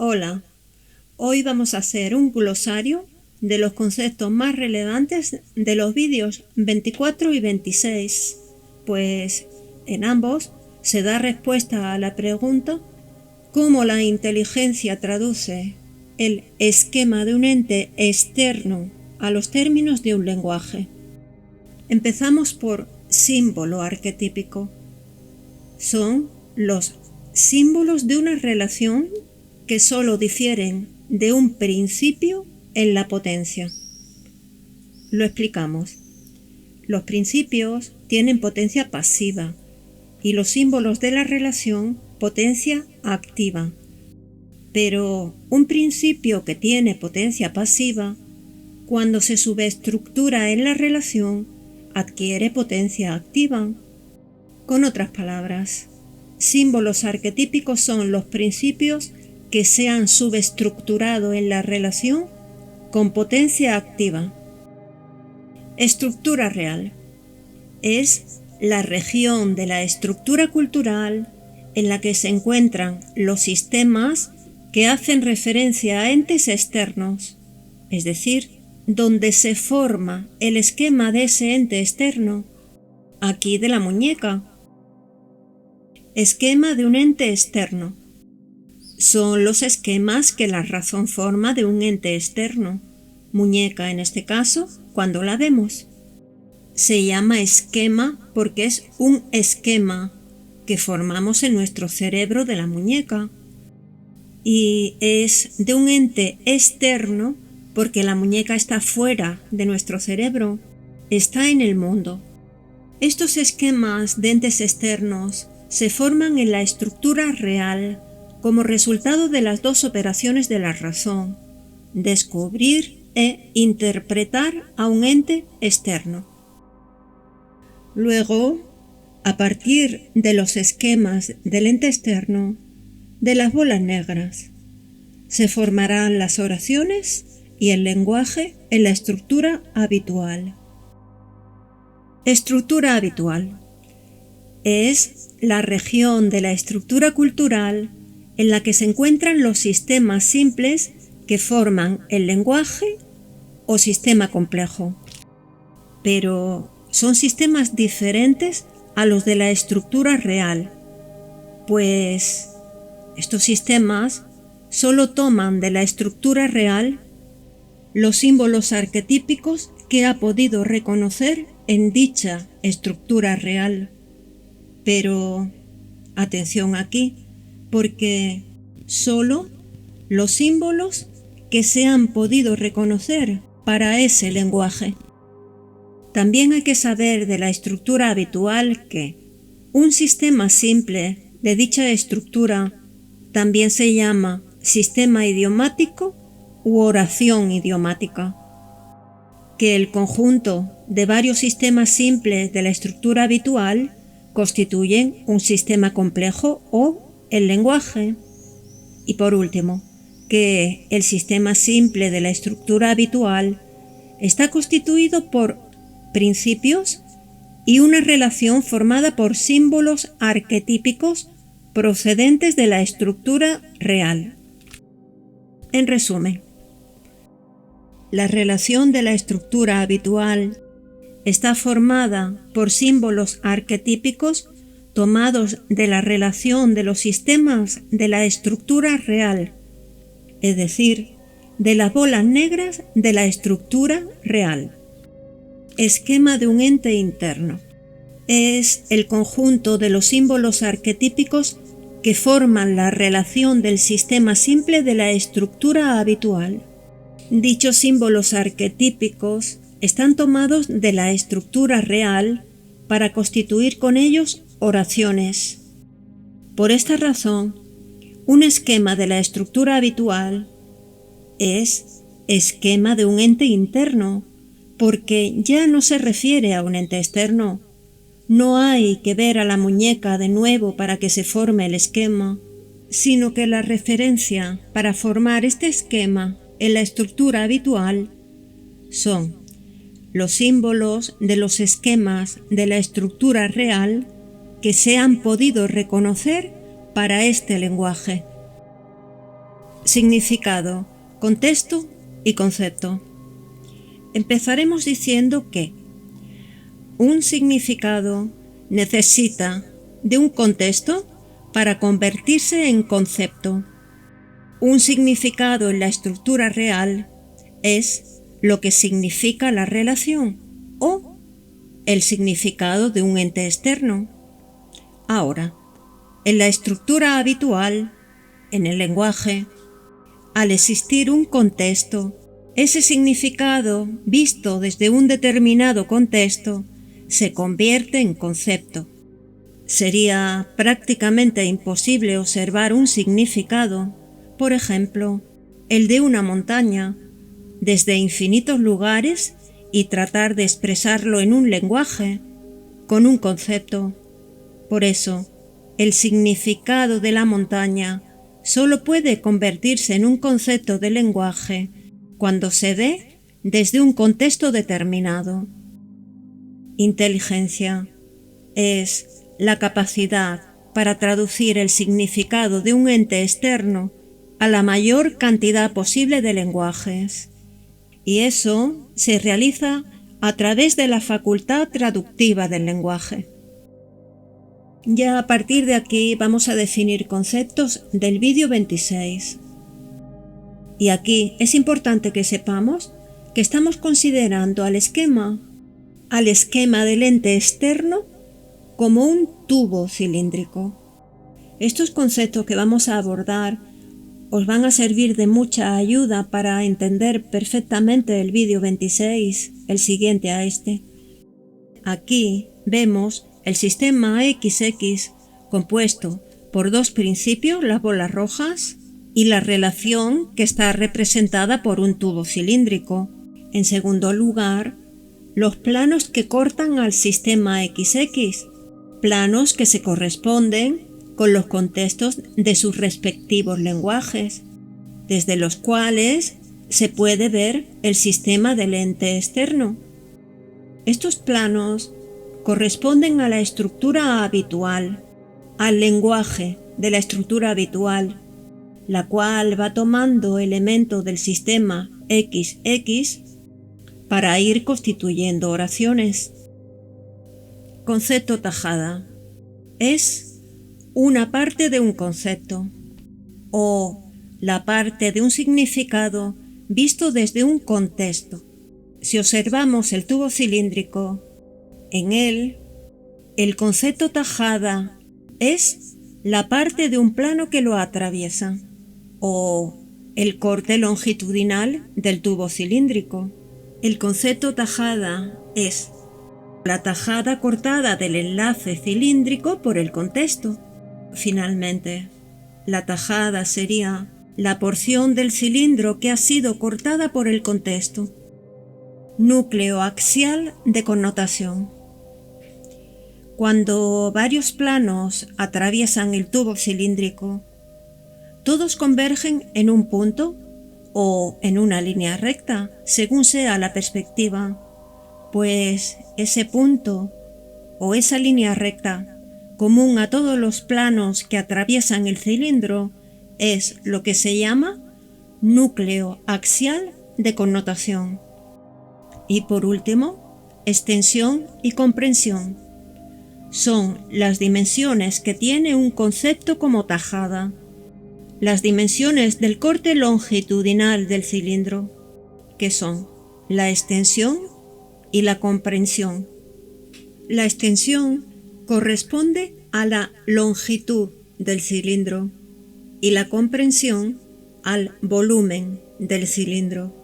Hola, hoy vamos a hacer un glosario de los conceptos más relevantes de los vídeos 24 y 26, pues en ambos se da respuesta a la pregunta ¿cómo la inteligencia traduce el esquema de un ente externo a los términos de un lenguaje? Empezamos por símbolo arquetípico. Son los símbolos de una relación que solo difieren de un principio en la potencia. Lo explicamos. Los principios tienen potencia pasiva y los símbolos de la relación potencia activa. Pero un principio que tiene potencia pasiva, cuando se subestructura en la relación, adquiere potencia activa. Con otras palabras, símbolos arquetípicos son los principios que se han subestructurado en la relación con potencia activa. Estructura real es la región de la estructura cultural en la que se encuentran los sistemas que hacen referencia a entes externos, es decir, donde se forma el esquema de ese ente externo, aquí de la muñeca. Esquema de un ente externo. Son los esquemas que la razón forma de un ente externo, muñeca en este caso, cuando la vemos. Se llama esquema porque es un esquema que formamos en nuestro cerebro de la muñeca. Y es de un ente externo porque la muñeca está fuera de nuestro cerebro, está en el mundo. Estos esquemas de entes externos se forman en la estructura real como resultado de las dos operaciones de la razón, descubrir e interpretar a un ente externo. Luego, a partir de los esquemas del ente externo, de las bolas negras, se formarán las oraciones y el lenguaje en la estructura habitual. Estructura habitual es la región de la estructura cultural en la que se encuentran los sistemas simples que forman el lenguaje o sistema complejo. Pero son sistemas diferentes a los de la estructura real, pues estos sistemas solo toman de la estructura real los símbolos arquetípicos que ha podido reconocer en dicha estructura real. Pero atención aquí, porque solo los símbolos que se han podido reconocer para ese lenguaje. También hay que saber de la estructura habitual que un sistema simple de dicha estructura también se llama sistema idiomático u oración idiomática, que el conjunto de varios sistemas simples de la estructura habitual constituyen un sistema complejo o el lenguaje. Y por último, que el sistema simple de la estructura habitual está constituido por principios y una relación formada por símbolos arquetípicos procedentes de la estructura real. En resumen, la relación de la estructura habitual está formada por símbolos arquetípicos tomados de la relación de los sistemas de la estructura real, es decir, de las bolas negras de la estructura real. Esquema de un ente interno. Es el conjunto de los símbolos arquetípicos que forman la relación del sistema simple de la estructura habitual. Dichos símbolos arquetípicos están tomados de la estructura real para constituir con ellos oraciones. Por esta razón, un esquema de la estructura habitual es esquema de un ente interno, porque ya no se refiere a un ente externo. No hay que ver a la muñeca de nuevo para que se forme el esquema, sino que la referencia para formar este esquema en la estructura habitual son los símbolos de los esquemas de la estructura real que se han podido reconocer para este lenguaje. significado, contexto y concepto. Empezaremos diciendo que un significado necesita de un contexto para convertirse en concepto. Un significado en la estructura real es lo que significa la relación o el significado de un ente externo. Ahora, en la estructura habitual, en el lenguaje, al existir un contexto, ese significado, visto desde un determinado contexto, se convierte en concepto. Sería prácticamente imposible observar un significado, por ejemplo, el de una montaña, desde infinitos lugares y tratar de expresarlo en un lenguaje, con un concepto. Por eso, el significado de la montaña solo puede convertirse en un concepto de lenguaje cuando se ve desde un contexto determinado. Inteligencia es la capacidad para traducir el significado de un ente externo a la mayor cantidad posible de lenguajes. Y eso se realiza a través de la facultad traductiva del lenguaje. Ya a partir de aquí vamos a definir conceptos del vídeo 26. Y aquí es importante que sepamos que estamos considerando al esquema del ente externo como un tubo cilíndrico. Estos conceptos que vamos a abordar os van a servir de mucha ayuda para entender perfectamente el vídeo 26, el siguiente a este. Aquí vemos el sistema XX compuesto por dos principios, las bolas rojas, y la relación que está representada por un tubo cilíndrico. En segundo lugar, los planos que cortan al sistema XX, planos que se corresponden con los contextos de sus respectivos lenguajes, desde los cuales se puede ver el sistema del ente externo. Estos planos corresponden a la estructura habitual, al lenguaje de la estructura habitual, la cual va tomando elementos del sistema XX para ir constituyendo oraciones. Concepto tajada. Es una parte de un concepto o la parte de un significado visto desde un contexto. Si observamos el tubo cilíndrico, en él, el concepto tajada es la parte de un plano que lo atraviesa o el corte longitudinal del tubo cilíndrico. El concepto tajada es la tajada cortada del enlace cilíndrico por el contexto. Finalmente, la tajada sería la porción del cilindro que ha sido cortada por el contexto. Núcleo axial de connotación. Cuando varios planos atraviesan el tubo cilíndrico, todos convergen en un punto o en una línea recta, según sea la perspectiva, pues ese punto o esa línea recta común a todos los planos que atraviesan el cilindro es lo que se llama núcleo axial de connotación. Y por último, extensión y comprensión. Son las dimensiones que tiene un concepto como tajada, las dimensiones del corte longitudinal del cilindro, que son la extensión y la comprensión. La extensión corresponde a la longitud del cilindro y la comprensión al volumen del cilindro.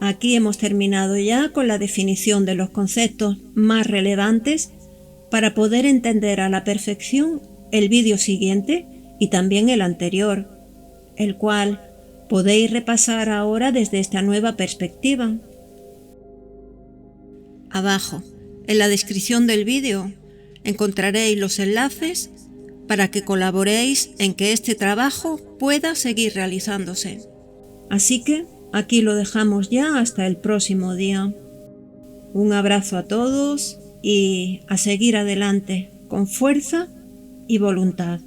Aquí hemos terminado ya con la definición de los conceptos más relevantes para poder entender a la perfección el vídeo siguiente y también el anterior, el cual podéis repasar ahora desde esta nueva perspectiva. Abajo, en la descripción del vídeo, encontraréis los enlaces para que colaboréis en que este trabajo pueda seguir realizándose. Así que aquí lo dejamos ya hasta el próximo día. Un abrazo a todos y a seguir adelante con fuerza y voluntad.